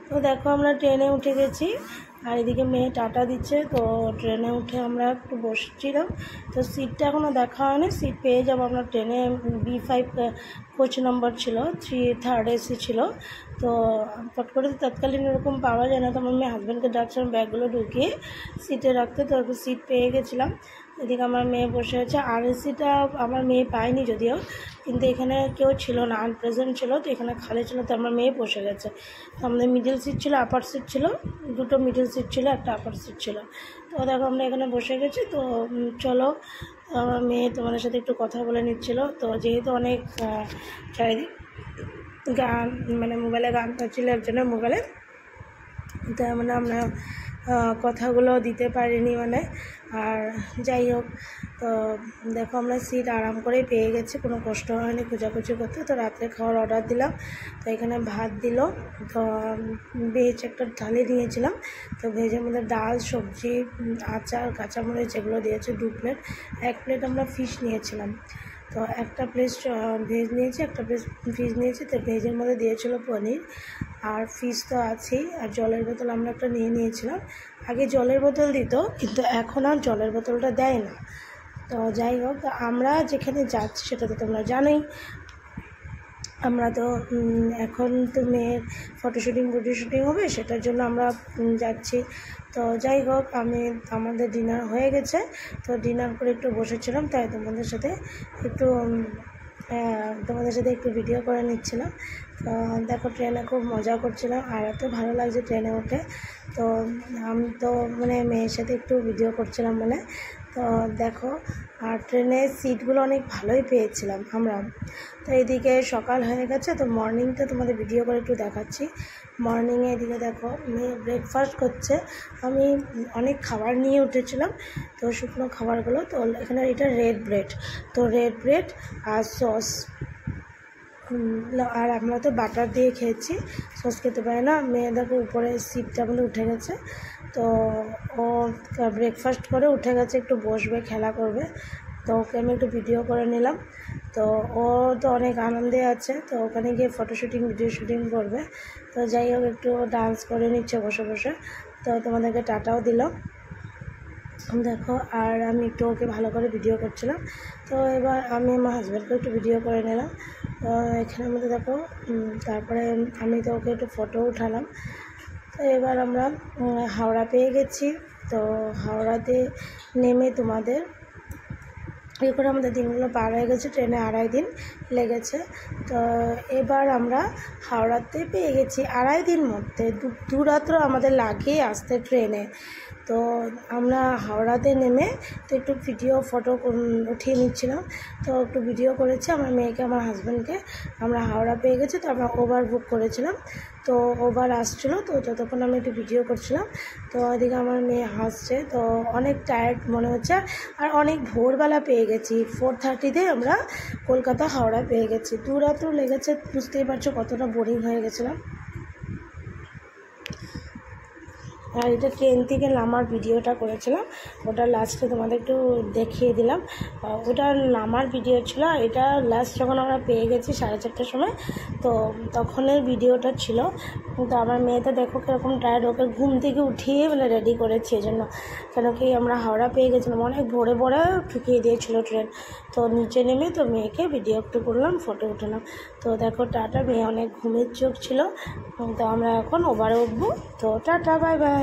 তো দেখো আমরা ট্রেনে উঠে গেছি আর এদিকে মেয়ে টাটা দিচ্ছে। তো ট্রেনে উঠে আমরা একটু বসছিলাম, তো সিটটা এখনও দেখা হয়নি, সিট পেয়ে যাবো আমরা। ট্রেনে B5 কোচ নম্বর ছিল, 3rd AC ছিল। তো পট করে তৎকালীন এরকম পাওয়া যায় না, তো আমার মেয়ে হাজব্যান্ডকে ডাকছিলাম ব্যাগগুলো ঢুকিয়ে সিটে রাখতে, তো একটু সিট পেয়ে গেছিলাম। এদিকে আমার মেয়ে বসে আছে। আর এসিটা আমার মেয়ে পায়নি যদিও, কিন্তু এখানে কেউ ছিল না, আনপ্রেজেন্ট ছিল, তো এখানে খালি ছিল, তো আমার মেয়ে বসে গেছে। তো আমাদের মিডল সিট ছিল, আপার সিট ছিল, দুটো মিডল সিট ছিল, একটা আপার সিট ছিল। তো দেখো আমরা এখানে বসে গেছি। তো চলো, আমার মেয়ে তোমাদের সাথে একটু কথা বলে নিচ্ছিল। তো যেহেতু অনেক চারিদিক গান, মানে মোবাইলে গান পাচ্ছিল একজনের মোবাইলে, তাই মানে আমরা কথাগুলো দিতে পারিনি মানে। আর যাই হোক, তো দেখো আমরা সিট আরাম করেই পেয়ে গেছি, কোনো কষ্ট হয়নি খোঁজাখুঁজি করতে। তো রাত্রে খাওয়ার অর্ডার দিলাম, তো এখানে ভাত দিল, তো ভেজ একটা থালি নিয়েছিলাম। তো ভেজের মধ্যে ডাল, সবজি, আচার, কাঁচামরিচ এগুলো দিয়েছে 2 প্লেট। 1 প্লেট আমরা ফিশ নিয়েছিলাম। তো একটা প্লেট ভেজ নিয়েছি, একটা প্লেট ফিশ নিয়েছি। তো ভেজের মধ্যে দিয়েছিল পনির, আর ফিশ তো আছেই, আর জলের বোতল আমরা একটা নিয়ে নিয়েছিলাম। আগে জলের বোতল দিত, কিন্তু এখন আর জলের বোতলটা দেয় না। তো যাই হোক, আমরা যেখানে যাচ্ছি সেটা তো তোমরা জানোই। আমরা তো এখন তো মেয়ের ফটোশুটিং হবে, সেটার জন্য আমরা যাচ্ছি। তো যাই হোক, আমাদের ডিনার হয়ে গেছে। তো ডিনার করে একটু বসেছিলাম, তাই তোমাদের সাথে একটু ভিডিও করে নিচ্ছিলাম। তো দেখো ট্রেনে খুব মজা করছিলাম, আর এত ভালো লাগছে ট্রেনে উঠে। তো আমি তো মানে মেয়ের সাথে একটু ভিডিও করছিলাম মানে। তো দেখো, আর ট্রেনের সিটগুলো অনেক ভালোই পেয়েছিলাম আমরা। তো এদিকে সকাল হয়ে গেছে, তো মর্নিংটা তোমাদের ভিডিও করে একটু দেখাচ্ছি। মর্নিংয়ে এদিকে দেখো মেয়ে ব্রেকফাস্ট করছে। আমি অনেক খাবার নিয়ে উঠেছিলাম, তো শুকনো খাবারগুলো। তো এখানে এটা রেড ব্রেড, তো রেড ব্রেড আর সস, আর আমরা তো বাটার দিয়ে খেয়েছি, সস খেতে পারি না। মেয়ে দেখো উপরে সিটটা আমাদের উঠে গেছে, তো ও ব্রেকফাস্ট করে উঠে গেছে, একটু বসবে, খেলা করবে। তো ওকে আমি একটু ভিডিও করে নিলাম। তো ও তো অনেক আনন্দে আছে, তো ওখানে গিয়ে ফটোশুটিং, ভিডিও শুটিং করবে। তো যাই হোক, একটু ডান্স করে নিচ্ছে বসে বসে। তো তোমাদেরকে টাটাও দিলাম দেখো। আর আমি একটু ওকে ভালো করে ভিডিও করছিলাম। তো এবার আমি আমার হাজব্যান্ডকে একটু ভিডিও করে নিলাম। তো এখানের মধ্যে দেখো, তারপরে আমি তো ওকে একটু ফটো উঠালাম। তো এবার আমরা হাওড়া পেয়ে গেছি। তো হাওড়াতে নেমে তোমাদের এই করে আমাদের দিনগুলো পার হয়ে গেছে, ট্রেনে 2.5 দিন লেগেছে। তো এবার আমরা হাওড়াতে পেয়ে গেছি 2.5 দিন মধ্যে, 2 রাত্র আমাদের লাগে আসতে ট্রেনে। তো আমরা হাওড়াতে নেমে তো একটু ভিডিও ফটো উঠিয়ে নিচ্ছিলাম। তো একটু ভিডিও করেছি আমার মেয়েকে, আমার হাজব্যান্ডকে। আমরা হাওড়া পেয়ে গেছি, তো আমরা ওভার বুক করেছিলাম। তো ওভার আসছিলো, তো ততক্ষণ আমি একটু ভিডিও করছিলাম। তো ওইদিকে আমার মেয়ে হাসছে, তো অনেক টায়ার্ড মনে হচ্ছে। আর অনেক ভোরবেলা পেয়ে গেছি, 4:30-তে আমরা কলকাতা হাওড়া পেয়ে গেছি। 2 রাত্র লেগেছে, বুঝতেই পারছো কতটা বোরিং হয়ে গেছিলাম। আর এটা ট্রেন থেকে নামার ভিডিওটা করেছিলাম, ওটা লাস্টে তোমাদের একটু দেখিয়ে দিলাম। ওটা নামার ভিডিও ছিল, এটা লাস্ট যখন আমরা পেয়ে গেছি 4:30টার সময়, তো তখনের ভিডিওটা ছিল। তো আমার মেয়েটা দেখো কীরকম টায়ার্ড, ওকে ঘুম থেকে উঠিয়ে মানে রেডি করেছি এই জন্য, কেন কি আমরা হাওড়া পেয়ে গেছিলাম, অনেক ভোরে ভোরে ঠুকিয়ে দিয়েছিল ট্রেন। তো নিচে নেমে তো মেয়েকে ভিডিও একটু করলাম, ফটো উঠালাম। তো দেখো টাটা, মেয়ে অনেক ঘুমের চোখ ছিল। তো আমরা এখন ওভারে উঠবো। তো টাটা, বাই বাই।